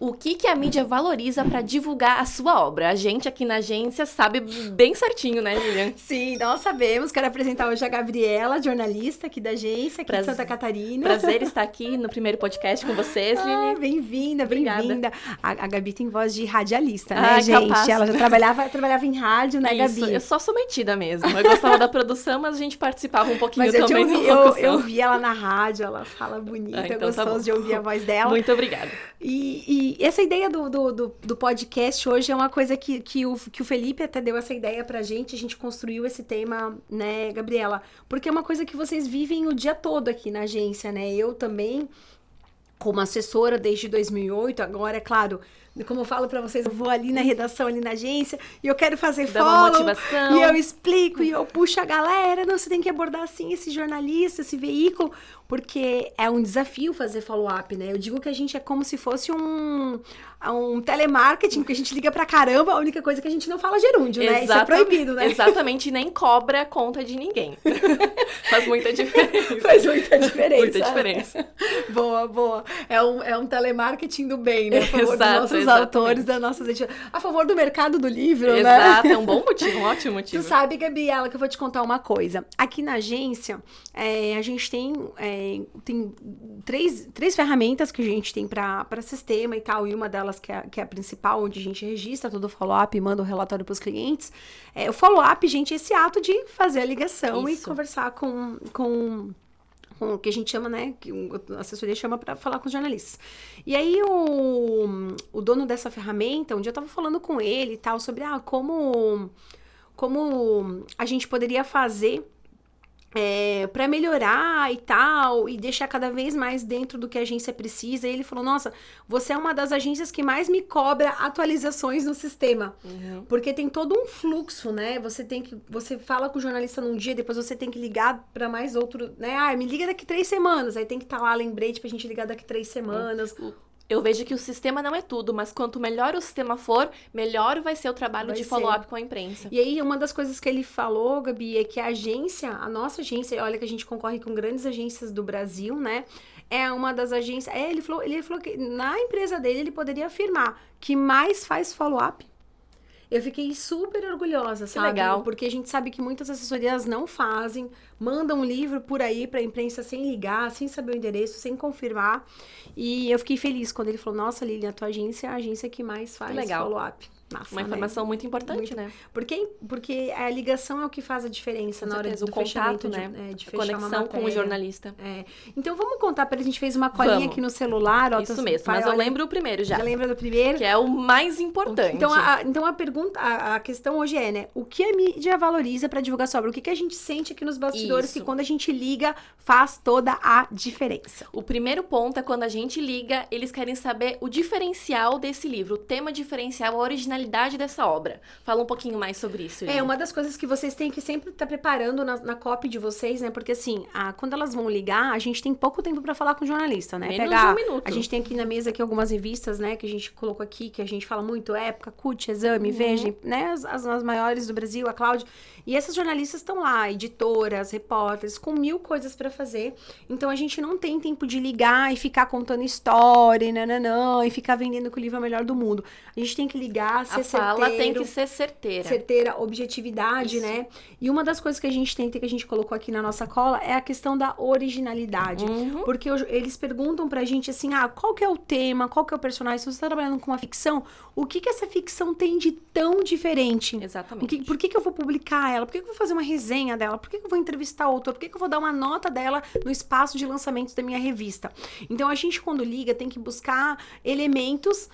O que a mídia valoriza para divulgar a sua obra? A gente aqui na agência sabe bem certinho, né, Lilian? Sim, nós sabemos. Quero apresentar hoje a Gabriela, jornalista aqui da agência, aqui de Santa Catarina. Prazer estar aqui no primeiro podcast com vocês, Lili. Bem-vinda, bem-vinda. A Gabi tem voz de radialista, né, Ah, gente? capaz. Ela já trabalhava em rádio, né, Isso, Gabi? eu só sou metida mesmo. Eu gostava da produção, mas a gente participava um pouquinho Mas também da locução. eu vi ela na rádio, ela fala bonita, então gostoso tá bom. de ouvir a voz dela. Muito obrigada. E essa ideia do podcast hoje é uma coisa que o Felipe até deu essa ideia pra gente, a gente construiu esse tema, né, Gabriela? Porque é uma coisa que vocês vivem o dia todo aqui na agência, né? Eu também, como assessora desde 2008, agora, é claro, como eu falo pra vocês, eu vou ali na redação, ali na agência, e eu quero fazer Dá uma motivação. e eu explico, e eu puxo a galera, não, você tem que abordar assim esse jornalista, esse veículo, porque é um desafio fazer follow-up, né? Eu digo que a gente é como se fosse um telemarketing, porque a gente liga pra caramba, a única coisa que a gente não fala gerúndio, né? Isso é proibido, né? Exatamente, nem cobra a conta de ninguém. Faz muita diferença. Faz muita diferença. Muita diferença. Boa. É um telemarketing do bem, né? A favor dos nossos exatamente. autores, das nossas editoras. A favor do mercado do livro, né? Exato, é um bom motivo, um ótimo motivo. Tu sabe, Gabriela, que eu vou te contar uma coisa. Aqui na agência, a gente tem três ferramentas que a gente tem para sistema e tal, e uma delas que é a principal, onde a gente registra todo o follow-up e manda o relatório para os clientes. O follow-up, gente, é esse ato de fazer a ligação e conversar com o que a gente chama, né, que a assessoria chama para falar com os jornalistas. E aí o dono dessa ferramenta, um dia eu tava falando com ele e tal, sobre como a gente poderia fazer para melhorar e tal, e deixar cada vez mais dentro do que a agência precisa. E ele falou, nossa, você é uma das agências que mais me cobra atualizações no sistema. Uhum. Porque tem todo um fluxo, né? Você fala com o jornalista num dia, depois você tem que ligar para mais outro, né? Me liga daqui 3 semanas. Aí tem que estar lá lembrete pra gente ligar daqui 3 semanas. Eu vejo que o sistema não é tudo, mas quanto melhor o sistema for, melhor vai ser o trabalho de follow-up com a imprensa. E aí, uma das coisas que ele falou, Gabi, é que a nossa agência, olha que a gente concorre com grandes agências do Brasil, né? É uma das agências... Ele falou que na empresa dele, ele poderia afirmar que mais faz follow-up. Eu fiquei super orgulhosa, sabe? Legal. Porque a gente sabe que muitas assessorias não fazem, mandam um livro por aí pra imprensa sem ligar, sem saber o endereço, sem confirmar. E eu fiquei feliz quando ele falou, nossa, Lilian, a tua agência é a agência que mais faz follow-up. Massa, uma informação muito importante, né? Porque a ligação é o que faz a diferença na hora do contato, né? De conexão com o jornalista. Então, vamos contar pra ele. A gente fez uma colinha aqui no celular. Ó, isso mesmo, mas eu lembro o primeiro já. Já lembra do primeiro? Que é o mais importante. Então, a questão hoje é, né? O que a mídia valoriza pra divulgar sua obra? O que a gente sente aqui nos bastidores que quando a gente liga, faz toda a diferença? O primeiro ponto é quando a gente liga, eles querem saber o diferencial desse livro, o tema diferencial, a originalidade dessa obra. Fala um pouquinho mais sobre isso, Lili. Uma das coisas que vocês têm que sempre estar preparando na copy de vocês, né? Porque assim, quando elas vão ligar, a gente tem pouco tempo pra falar com o jornalista, né? Menos de um minuto. A gente tem aqui na mesa algumas revistas, né? Que a gente colocou aqui, que a gente fala muito, Época, CUT, Exame, Veja, né? As maiores do Brasil, a Cláudia. E essas jornalistas estão lá, editoras, repórteres, com 1000 coisas pra fazer. Então, a gente não tem tempo de ligar e ficar contando história, e ficar vendendo que o livro é o melhor do mundo. A gente tem que ligar, ser certeiro. A fala tem que ser certeira. Certeira, objetividade, né? E uma das coisas que a gente tenta, que a gente colocou aqui na nossa cola, é a questão da originalidade. Porque eles perguntam pra gente assim, qual que é o tema, qual que é o personagem? Se você tá trabalhando com uma ficção, o que essa ficção tem de tão diferente? Exatamente. Por que eu vou publicar ela? Por que eu vou fazer uma resenha dela? Por que eu vou entrevistar o autor? Por que eu vou dar uma nota dela no espaço de lançamento da minha revista? Então, a gente, quando liga, tem que buscar elementos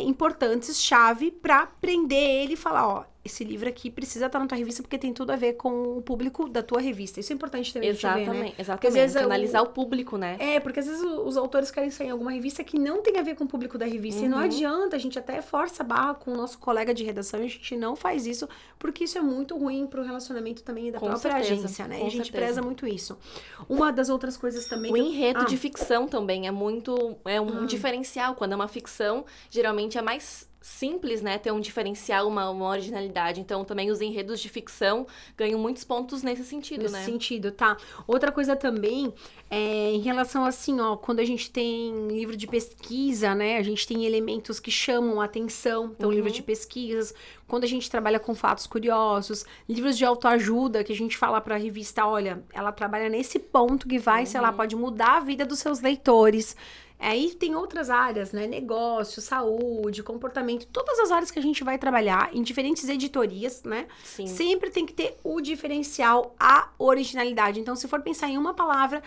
importantes, chave, pra prender ele e falar, esse livro aqui precisa estar na tua revista porque tem tudo a ver com o público da tua revista. Isso é importante também de ver, né? Exatamente. Às vezes analisar o público, né? Porque às vezes os autores querem sair em alguma revista que não tem a ver com o público da revista. E não adianta, a gente até força a barra com o nosso colega de redação e a gente não faz isso, porque isso é muito ruim pro relacionamento também da própria agência, né? E a gente preza muito isso. Uma das outras coisas também... O enredo de ficção também é um diferencial. Quando é uma ficção, geralmente é mais simples, né, ter um diferencial, uma originalidade. Então, também os enredos de ficção ganham muitos pontos nesse sentido, né? Nesse sentido, tá? Outra coisa também, em relação assim, ó, quando a gente tem livro de pesquisa, né, a gente tem elementos que chamam a atenção, então livro de pesquisas, quando a gente trabalha com fatos curiosos, livros de autoajuda, que a gente fala pra revista, olha, ela trabalha nesse ponto que vai, sei lá, pode mudar a vida dos seus leitores. Aí tem outras áreas, né? Negócio, saúde, comportamento, todas as áreas que a gente vai trabalhar em diferentes editorias, né? Sim. Sempre tem que ter o diferencial, a originalidade. Então, se for pensar em uma palavra,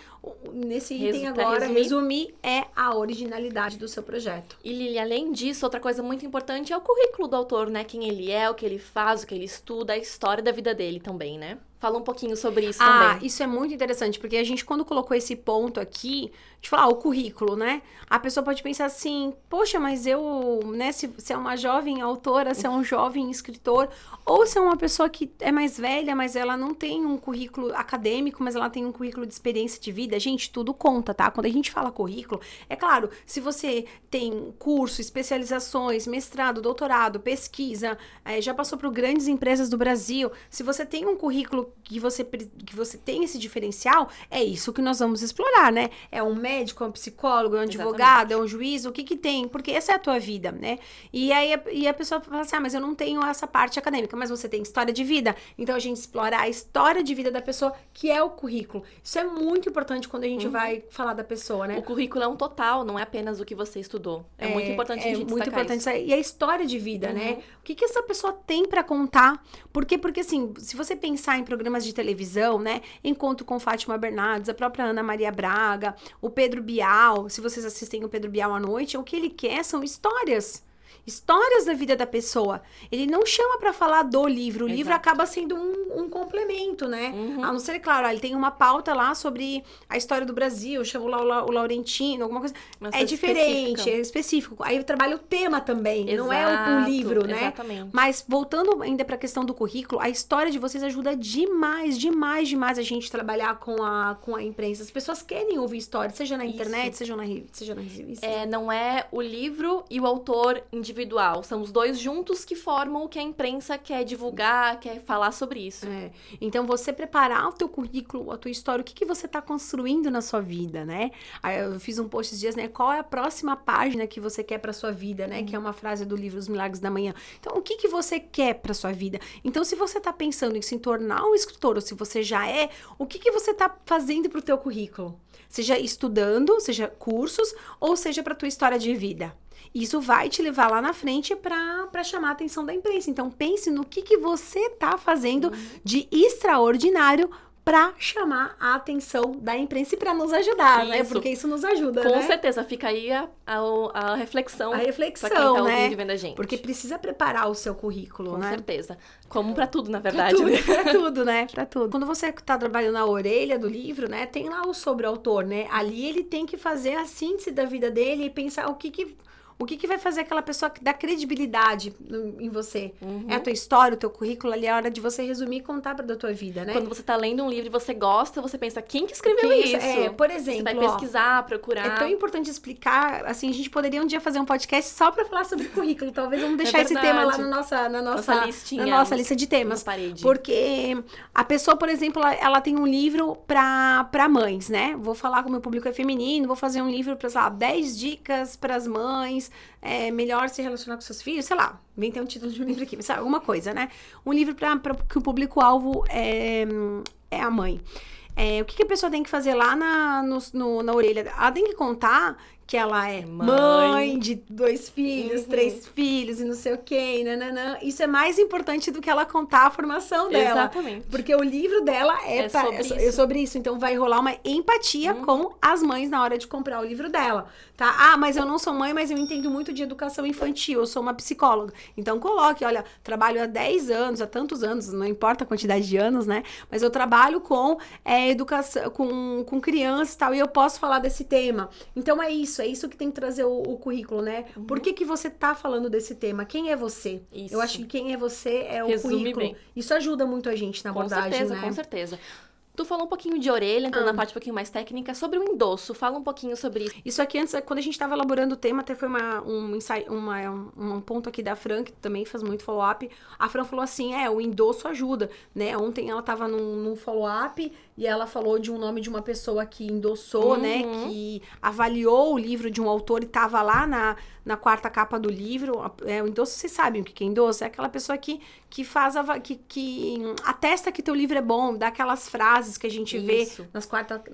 nesse item agora, resumir é a originalidade do seu projeto. E Lili, além disso, outra coisa muito importante é o currículo do autor, né? Quem ele é, o que ele faz, o que ele estuda, a história da vida dele também, né? Fala um pouquinho sobre isso também. Isso é muito interessante, porque a gente, quando colocou esse ponto aqui, de falar, o currículo, né? A pessoa pode pensar assim, poxa, mas eu, né, se é uma jovem autora, se é um jovem escritor, ou se é uma pessoa que é mais velha, mas ela não tem um currículo acadêmico, mas ela tem um currículo de experiência de vida, gente, tudo conta, tá? Quando a gente fala currículo, é claro, se você tem curso, especializações, mestrado, doutorado, pesquisa, já passou por grandes empresas do Brasil, se você tem um currículo que você tem esse diferencial, é isso que nós vamos explorar, né? É um médico, é um psicólogo, é um advogado, é um juiz, o que tem? Porque essa é a tua vida, né? E aí a pessoa fala assim, mas eu não tenho essa parte acadêmica, mas você tem história de vida. Então a gente explora a história de vida da pessoa, que é o currículo. Isso é muito importante quando a gente vai falar da pessoa, né? O currículo é um total, não é apenas o que você estudou. É muito importante a gente destacar isso. E a história de vida, né? O que essa pessoa tem pra contar? Porque assim, se você pensar em programas de televisão, né? Encontro com Fátima Bernardes, a própria Ana Maria Braga, o Pedro Bial, se vocês assistem o Pedro Bial à noite, o que ele quer são histórias da vida da pessoa. Ele não chama pra falar do livro. O livro acaba sendo um complemento, né? A não ser, claro, ele tem uma pauta lá sobre a história do Brasil, chama lá o Laurentino, alguma coisa. É diferente, é específico. Aí trabalha o tema também, não é o livro, né? Exatamente. Mas voltando ainda pra questão do currículo, a história de vocês ajuda demais a gente trabalhar com a imprensa. As pessoas querem ouvir história, seja na internet, seja na revista. Não é o livro e o autor individual. São os dois juntos que formam o que a imprensa quer divulgar, quer falar sobre isso. Então, você preparar o teu currículo, a tua história, o que você está construindo na sua vida, né? Aí eu fiz um post esses dias, né? Qual é a próxima página que você quer para sua vida, né? Que é uma frase do livro Os Milagres da Manhã. Então, o que você quer para sua vida? Então, se você está pensando em se tornar um escritor, ou se você já é, o que você está fazendo para o teu currículo? Seja estudando, seja cursos, ou seja para tua história de vida. Isso vai te levar lá na frente para chamar a atenção da imprensa. Então, pense no que você tá fazendo de extraordinário para chamar a atenção da imprensa e para nos ajudar, né? Porque isso nos ajuda, Com certeza, fica aí a reflexão. A reflexão, pra quem tá né? ouvindo e vendo a gente. Porque precisa preparar o seu currículo, né? Com certeza. Como pra tudo, na verdade. Pra tudo, né? Pra tudo. Quando você tá trabalhando na orelha do livro, né? Tem lá o sobre o autor, né? Ali ele tem que fazer a síntese da vida dele e pensar o que vai fazer aquela pessoa dar credibilidade em você? É a tua história, o teu currículo, ali é a hora de você resumir e contar da tua vida, né? Quando você tá lendo um livro e você gosta, você pensa, quem que escreveu isso? Por exemplo, você vai pesquisar, procurar. É tão importante explicar, assim, a gente poderia um dia fazer um podcast só pra falar sobre currículo. Talvez vamos deixar esse tema lá na nossa listinha, na nossa lista de temas. Porque a pessoa, por exemplo, ela tem um livro pra mães, né? Vou falar com o meu público é feminino, vou fazer um livro pra, sei lá, 10 dicas pras mães, melhor se relacionar com seus filhos, sei lá, inventei um título de um livro aqui, mas sabe, alguma coisa, né? Um livro para que o público-alvo é a mãe. O que a pessoa tem que fazer lá na orelha? Ela tem que contar que ela é mãe de 2 filhos, 3 filhos e não sei o quê, nananã. Isso é mais importante do que ela contar a formação dela. Exatamente. Porque o livro dela é sobre isso. Então, vai rolar uma empatia com as mães na hora de comprar o livro dela, tá? Mas eu não sou mãe, mas eu entendo muito de educação infantil. Eu sou uma psicóloga. Então, coloque, olha, trabalho há 10 anos, há tantos anos, não importa a quantidade de anos, né? Mas eu trabalho com educação, com crianças e tal, e eu posso falar desse tema. Então, é isso que tem que trazer o currículo, né? Por que você tá falando desse tema? Quem é você? Eu acho que quem é você é o currículo. Bem. Isso ajuda muito a gente na abordagem, né? Com certeza. Tu falou um pouquinho de orelha, entrando na parte um pouquinho mais técnica, sobre o endosso. Fala um pouquinho sobre isso. Isso aqui, antes, quando a gente estava elaborando o tema, até foi um ponto aqui da Fran, que também faz muito follow-up. A Fran falou assim, o endosso ajuda, né? Ontem ela estava num follow-up e ela falou de um nome de uma pessoa que endossou, né? Que avaliou o livro de um autor e estava lá na quarta capa do livro. O endosso, vocês sabem o que é endosso? É aquela pessoa que faz, que atesta que teu livro é bom, dá aquelas frases que a gente vê na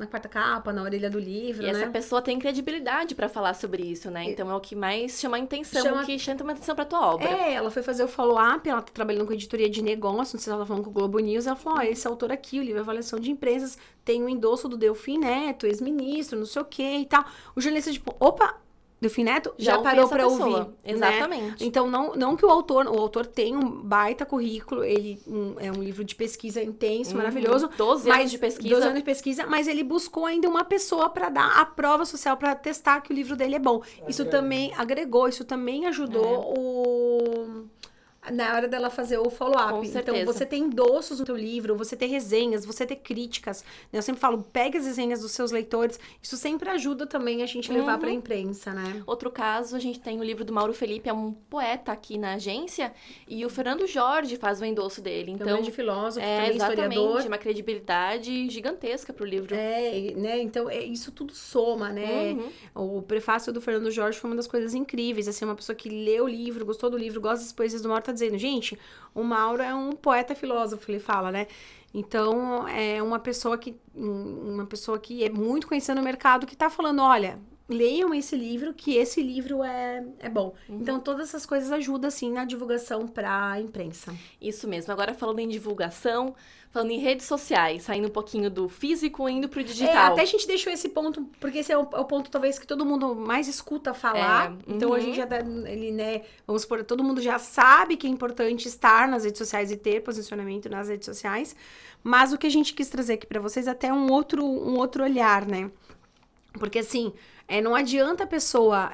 quarta capa, na orelha do livro, e né? essa pessoa tem credibilidade pra falar sobre isso, né? Então é o que mais chama a atenção, o que chama a atenção pra tua obra. Ela foi fazer o follow-up, ela tá trabalhando com editoria de negócio, não sei se ela tá falando com o Globo News, ela falou, esse autor aqui, o livro Avaliação de Empresas, tem o endosso do Delfim Neto, ex-ministro, não sei o que e tal. O jornalista, tipo, opa, Delfim Neto já parou pra ouvir. Exatamente. Né? Então, não que o autor tem um baita currículo, ele é um livro de pesquisa intenso, maravilhoso. 12 anos de pesquisa. 12 anos de pesquisa, mas ele buscou ainda uma pessoa pra dar a prova social, pra testar que o livro dele é bom. Isso também agregou, isso também ajudou na hora dela fazer o follow-up. Então, você tem endossos no teu livro, você tem resenhas, você tem críticas. Né? Eu sempre falo, pegue as resenhas dos seus leitores. Isso sempre ajuda também a gente levar pra imprensa, né? Outro caso, a gente tem o livro do Mauro Felipe, é um poeta aqui na agência, e o Fernando Jorge faz o endosso dele. Então, é um grande filósofo, também historiador. Uma credibilidade gigantesca pro livro. Né? Então, isso tudo soma, né? O prefácio do Fernando Jorge foi uma das coisas incríveis. Assim, uma pessoa que lê o livro, gostou do livro, gosta das poesias do Mauro, tá dizendo, gente, o Mauro é um poeta filósofo, ele fala, né? Então, é uma pessoa que é muito conhecida no mercado, que tá falando, olha, leiam esse livro, que esse livro é bom. Então, todas essas coisas ajudam, assim, na divulgação pra imprensa. Isso mesmo. Agora, falando em divulgação, falando em redes sociais, saindo um pouquinho do físico e indo pro digital. Até a gente deixou esse ponto, porque esse é o ponto, talvez, que todo mundo mais escuta falar. Então, a gente já dá, vamos supor, todo mundo já sabe que é importante estar nas redes sociais e ter posicionamento nas redes sociais. Mas o que a gente quis trazer aqui pra vocês é até um outro olhar, né? Porque, assim, não adianta a pessoa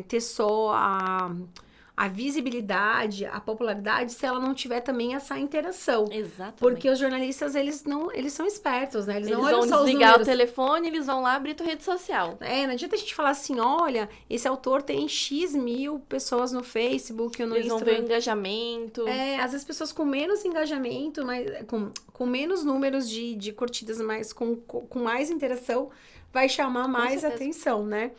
ter só a visibilidade, a popularidade, se ela não tiver também essa interação. Exatamente. Porque os jornalistas, eles são espertos, né? Eles não vão olham só desligar os números. o telefone, eles vão lá abrir tua rede social. Não adianta a gente falar assim, olha, esse autor tem X mil pessoas no Facebook ou no Instagram. Eles vão ver o engajamento. Às vezes pessoas com menos engajamento, mas com menos números de curtidas, mas com mais interação, vai chamar mais atenção, né?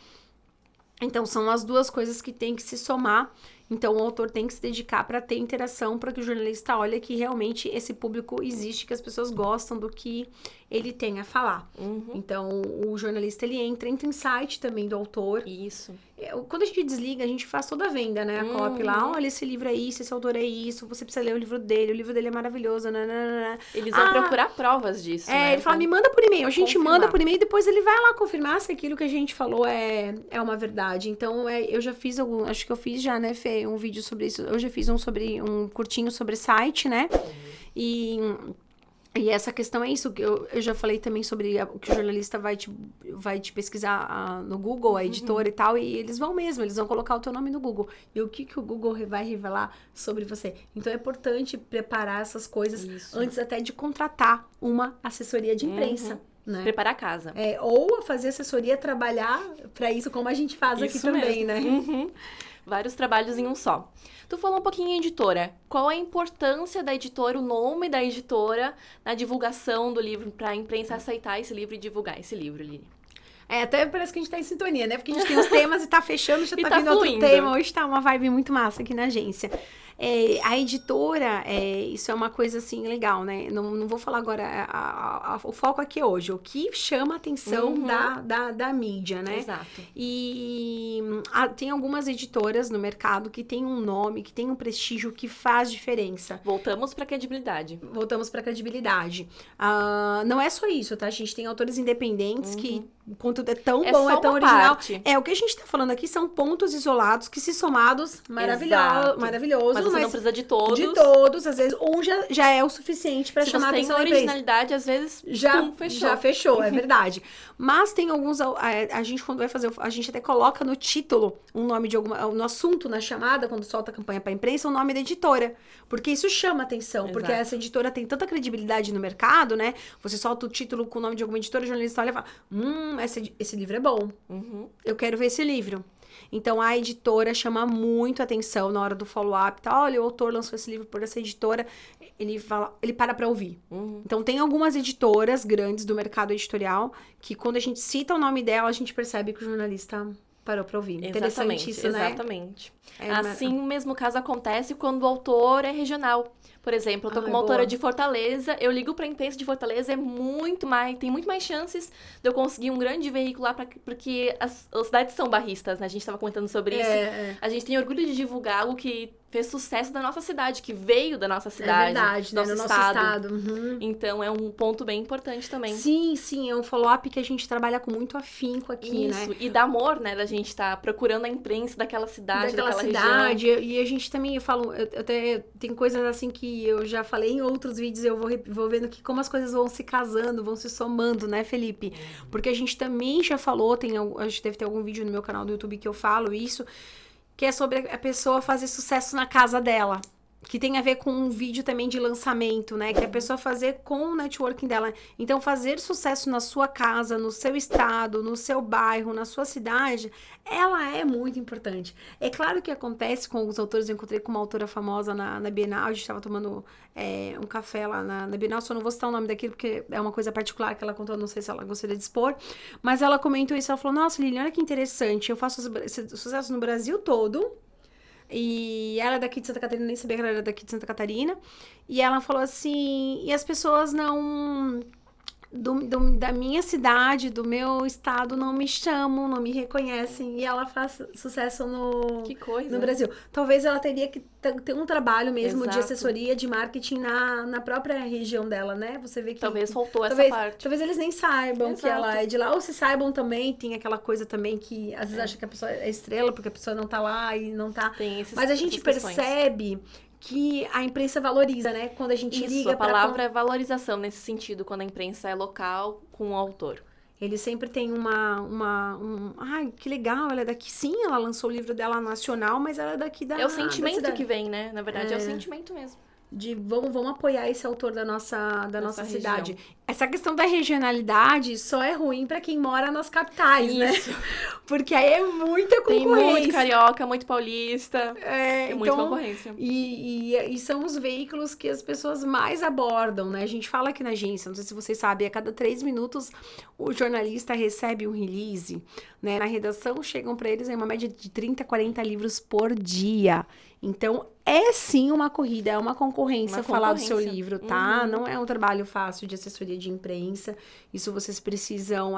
Então, são as duas coisas que tem que se somar. Então, o autor tem que se dedicar para ter interação, para que o jornalista olhe que realmente esse público existe, que as pessoas gostam do que ele tem a falar. Então, o jornalista, ele entra em site também do autor. Isso. Quando a gente desliga, a gente faz toda a venda, né? A copy lá, olha, esse livro é isso, esse autor é isso, você precisa ler o livro dele é maravilhoso, nananana. Eles vão procurar provas disso, né? Ele fala, me manda por e-mail. A gente manda por e-mail e depois ele vai lá confirmar se aquilo que a gente falou é uma verdade. Então, eu já fiz acho que eu fiz já, né, Fê, um vídeo sobre isso. Eu já fiz um curtinho sobre site, né? E essa questão é isso, que eu já falei também sobre o que o jornalista vai te pesquisar no Google, a editora e tal, e eles vão colocar o teu nome no Google. E o que o Google vai revelar sobre você? Então, é importante preparar essas coisas antes até de contratar uma assessoria de imprensa. Né? Preparar a casa. Ou fazer assessoria, trabalhar para isso, como a gente faz aqui também, né? Vários trabalhos em um só. Tu falou um pouquinho em editora. Qual a importância da editora, o nome da editora, na divulgação do livro, para a imprensa aceitar esse livro e divulgar esse livro, Lili? Até parece que a gente tá em sintonia, né? Porque a gente tem os temas e tá fechando, já tá vindo fluindo. Outro tema. Hoje tá uma vibe muito massa aqui na agência. A editora, isso é uma coisa, assim, legal, né? Não vou falar agora, o foco aqui hoje, o que chama a atenção da mídia, né? Exato. E tem algumas editoras no mercado que tem um nome, que tem um prestígio que faz diferença. Voltamos pra credibilidade. Não é só isso, tá? A gente tem autores independentes que o conteúdo é tão É bom, só é tão uma original. parte. O que a gente tá falando aqui são pontos isolados que, se somados, Exato. maravilhoso. Mas você não precisa de todos. De todos, às vezes, um já é o suficiente pra chamar a Se você tem atenção da empresa. originalidade, às vezes, fechou. Já fechou, é verdade. Mas tem alguns, a gente quando vai fazer, a gente até coloca no título um nome de alguma, no assunto, na chamada, quando solta a campanha pra imprensa, o nome da editora. Porque isso chama atenção, Exato. porque essa editora tem tanta credibilidade no mercado, né? Você solta o título com o nome de alguma editora, o jornalista olha e fala, esse livro é bom. Eu quero ver esse livro. Então, a editora chama muito atenção na hora do follow-up. Tá? Olha, o autor lançou esse livro por essa editora. Ele para pra ouvir. Então, tem algumas editoras grandes do mercado editorial que, quando a gente cita o nome dela, a gente percebe que o jornalista parou pra ouvir. Interessante isso, né? Exatamente. Assim, o mesmo caso acontece quando o autor é regional. Por exemplo, eu tô com uma autora de Fortaleza, eu ligo pra imprensa de Fortaleza, tem muito mais chances de eu conseguir um grande veículo lá, porque as cidades são barristas, né? A gente tava comentando sobre isso. A gente tem orgulho de divulgar algo que fez sucesso da nossa cidade, que veio da nossa cidade. É verdade, né? No nosso estado. Então, é um ponto bem importante também. Sim, é um follow-up que a gente trabalha com muito afinco aqui, né? Isso, e dá amor, né? Da gente tá procurando a imprensa daquela cidade, daquela cidade. região. E a gente também, eu falo, tem coisas assim que eu já falei em outros vídeos, eu vou vendo que como as coisas vão se casando, vão se somando, né, Felipe? Porque a gente também já falou, a gente deve ter algum vídeo no meu canal do YouTube que eu falo isso, que é sobre a pessoa fazer sucesso na casa dela. Que tem a ver com um vídeo também de lançamento, né? Que é a pessoa fazer com o networking dela. Então, fazer sucesso na sua casa, no seu estado, no seu bairro, na sua cidade, ela é muito importante. É claro que acontece com alguns autores. Eu encontrei com uma autora famosa na Bienal, a gente estava tomando um café lá na Bienal, só não vou citar o nome daquilo, porque é uma coisa particular que ela contou, não sei se ela gostaria de expor, mas ela comentou isso, ela falou, nossa, Lilian, olha que interessante, eu faço esse sucesso no Brasil todo, e ela é daqui de Santa Catarina, nem sabia que ela era daqui de Santa Catarina. E ela falou assim, e as pessoas não... da minha cidade, do meu estado, não me chamam, não me reconhecem. E ela faz sucesso no Brasil. Talvez ela teria que ter um trabalho mesmo de assessoria, de marketing na própria região dela, né? Você vê que... Talvez faltou essa parte. Talvez eles nem saibam que ela é de lá. Ou se saibam também, tem aquela coisa também que às vezes acha que a pessoa é estrela, porque a pessoa não tá lá e não tá... Mas a gente percebe que a imprensa valoriza, né? Quando a gente liga pra... a palavra é valorização nesse sentido, quando a imprensa é local com o autor. Ele sempre tem ai, que legal, ela é daqui. Sim, ela lançou o livro dela nacional, mas ela é daqui da... É o sentimento que vem, né? Na verdade, é o sentimento mesmo. De vamos apoiar esse autor da nossa cidade. Essa questão da regionalidade só é ruim pra quem mora nas capitais, né? Porque aí é muita concorrência. Tem muito carioca, muito paulista. Tem muita concorrência. E são os veículos que as pessoas mais abordam, né? A gente fala aqui na agência, não sei se vocês sabem, a cada 3 minutos o jornalista recebe um release, né? Na redação chegam pra eles em uma média de 30, 40 livros por dia. Então, é sim uma corrida, é uma concorrência falar do seu livro, tá? Não é um trabalho fácil de assessoria de imprensa. Isso vocês precisam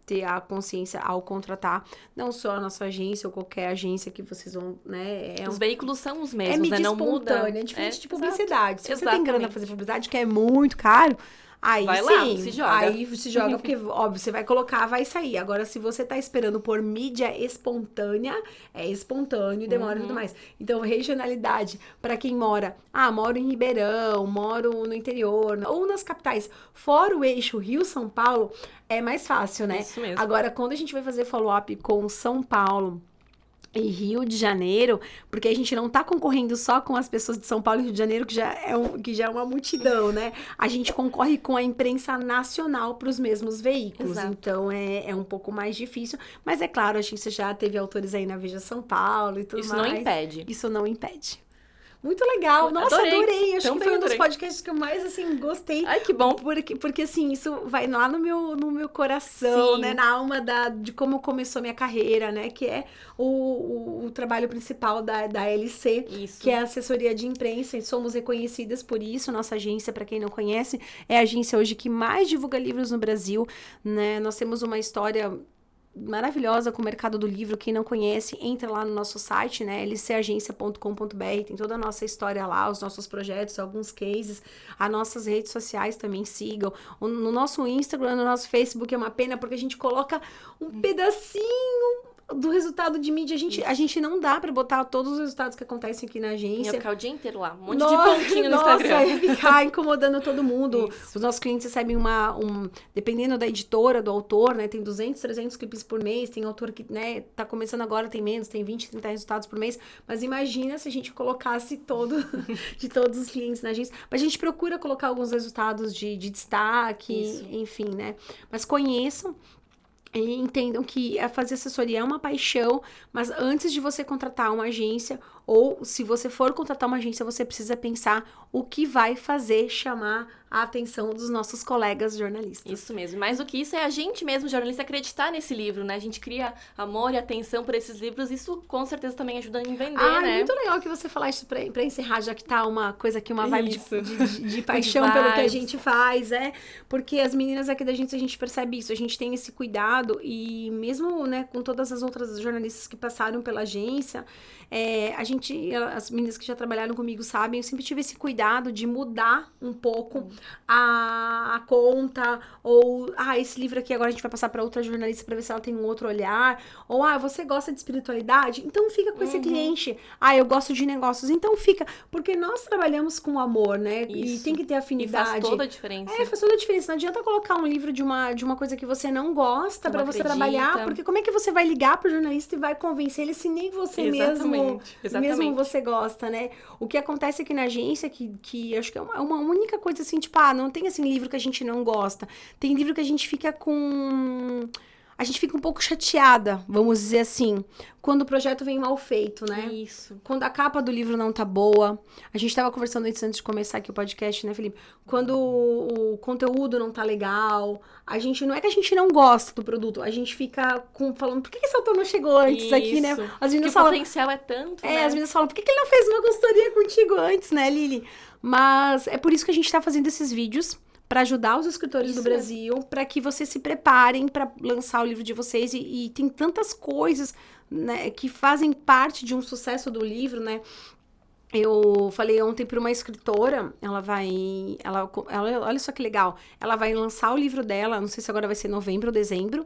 ter a consciência ao contratar, não só a nossa agência ou qualquer agência que vocês vão, né? Os veículos são os mesmos, né? Não muda. É diferente de publicidade. Se você tem grana pra fazer publicidade, que é muito caro, aí vai sim, lá, se joga. Aí se joga, porque, óbvio, você vai colocar, vai sair. Agora, se você tá esperando por mídia espontânea, é espontâneo, demora e tudo mais. Então, regionalidade, pra quem moro em Ribeirão, moro no interior, ou nas capitais, fora o eixo Rio-São Paulo, é mais fácil, né? Isso mesmo. Agora, quando a gente vai fazer follow-up com São Paulo e Rio de Janeiro, porque a gente não tá concorrendo só com as pessoas de São Paulo e Rio de Janeiro, que já é uma multidão, né? A gente concorre com a imprensa nacional para os mesmos veículos. Exato. Então, é um pouco mais difícil. Mas, é claro, a gente já teve autores aí na Veja São Paulo e tudo mais. Isso não impede. Isso não impede. Muito legal. Nossa, adorei. Acho que foi um dos podcasts que eu mais, assim, gostei. Ai, que bom. Porque assim, isso vai lá no meu coração, sim, né? Na alma de como começou minha carreira, né? Que é o trabalho principal da LC. Isso. Que é a assessoria de imprensa. E somos reconhecidas por isso. Nossa agência, para quem não conhece, é a agência hoje que mais divulga livros no Brasil, né? Nós temos uma história maravilhosa com o mercado do livro. Quem não conhece, entra lá no nosso site, né? lcagencia.com.br, tem toda a nossa história lá, os nossos projetos, alguns cases, as nossas redes sociais também sigam. No nosso Instagram, no nosso Facebook, é uma pena porque a gente coloca um pedacinho do resultado de mídia. A gente não dá pra botar todos os resultados que acontecem aqui na agência. Ia ficar o dia inteiro lá, um monte de pontinho no Instagram. Ia ficar incomodando todo mundo. Isso. Os nossos clientes recebem dependendo da editora, do autor, né, tem 200, 300 clipes por mês, tem autor que, né, tá começando agora, tem menos, tem 20, 30 resultados por mês, mas imagina se a gente colocasse de todos os clientes na agência. Mas a gente procura colocar alguns resultados de destaque, enfim, né, mas conheçam e entendam que fazer assessoria é uma paixão, mas antes de você contratar uma agência, ou se você for contratar uma agência, você precisa pensar o que vai fazer chamar a atenção dos nossos colegas jornalistas. Isso mesmo. Mais do que isso, é a gente mesmo, jornalista, acreditar nesse livro, né? A gente cria amor e atenção por esses livros, isso com certeza também ajuda em vender, né? É muito legal que você falar isso pra encerrar, já que tá uma coisa aqui, uma vibe de paixão pelo que a gente faz, porque as meninas aqui da gente, a gente percebe isso, a gente tem esse cuidado e mesmo, né, com todas as outras jornalistas que passaram pela agência, as meninas que já trabalharam comigo sabem, eu sempre tive esse cuidado de mudar um pouco a conta, ou, esse livro aqui agora a gente vai passar para outra jornalista para ver se ela tem um outro olhar, ou, você gosta de espiritualidade? Então fica com esse cliente. Eu gosto de negócios, então fica, porque nós trabalhamos com amor, né? Isso. E tem que ter afinidade. E faz toda a diferença. Faz toda a diferença. Não adianta colocar um livro de uma coisa que você não gosta para você trabalhar, porque como é que você vai ligar pro jornalista e vai convencer ele se nem você mesmo você gosta, né? O que acontece aqui na agência, que acho que é uma única coisa assim, tipo, não tem assim livro que a gente não gosta. Tem livro que a gente fica um pouco chateada, vamos dizer assim, quando o projeto vem mal feito, né? Isso. Quando a capa do livro não tá boa. A gente tava conversando antes de começar aqui o podcast, né, Felipe? Quando o conteúdo não tá legal, não é que a gente não gosta do produto, a gente fica falando, por que esse autor não chegou antes aqui, né? As meninas falam, o potencial é tanto, né? As meninas falam, por que ele não fez uma consultoria contigo antes, né, Lili? Mas é por isso que a gente tá fazendo esses vídeos, para ajudar os escritores do Brasil, para que vocês se preparem para lançar o livro de vocês. E tem tantas coisas, né, que fazem parte de um sucesso do livro, né? Eu falei ontem para uma escritora, olha só que legal, ela vai lançar o livro dela, não sei se agora vai ser novembro ou dezembro,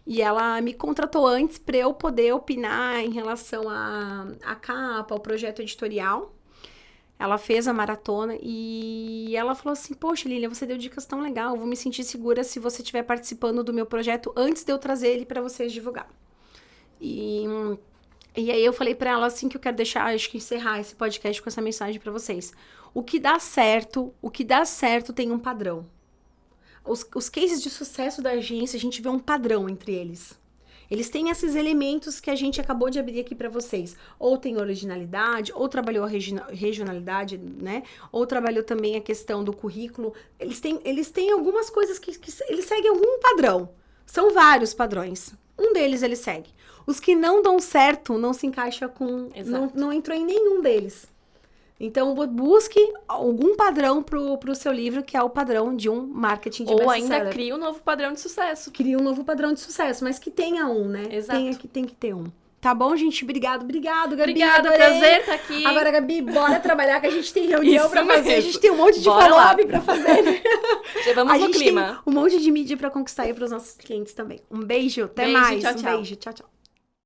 e ela me contratou antes para eu poder opinar em relação à capa, ao projeto editorial. Ela fez a maratona e ela falou assim, poxa, Lília, você deu dicas tão legal, eu vou me sentir segura se você estiver participando do meu projeto antes de eu trazer ele para vocês divulgar. E aí eu falei para ela assim que eu quero acho que encerrar esse podcast com essa mensagem para vocês. O que dá certo tem um padrão. Os cases de sucesso da agência, a gente vê um padrão entre eles. Eles têm esses elementos que a gente acabou de abrir aqui para vocês. Ou tem originalidade, ou trabalhou a regionalidade, né? Ou trabalhou também a questão do currículo. Eles têm algumas coisas que eles seguem algum padrão. São vários padrões. Um deles ele segue. Os que não dão certo, não se encaixa com... Não entrou em nenhum deles. Então, busque algum padrão pro seu livro, que é o padrão de um marketing de best-seller. Ou ainda cria um novo padrão de sucesso. Cria um novo padrão de sucesso, mas que tenha um, né? Exato. Tem que ter um. Tá bom, gente? Obrigado, Gabi. Obrigada, prazer estar aqui. Agora, Gabi, bora trabalhar, que a gente tem reunião pra fazer. Mesmo. A gente tem um monte de follow-up pra fazer. Né? Já vamos no clima. Tem um monte de mídia pra conquistar aí pros nossos clientes também. Um beijo, até mais. Tchau, tchau. Um beijo, tchau, tchau.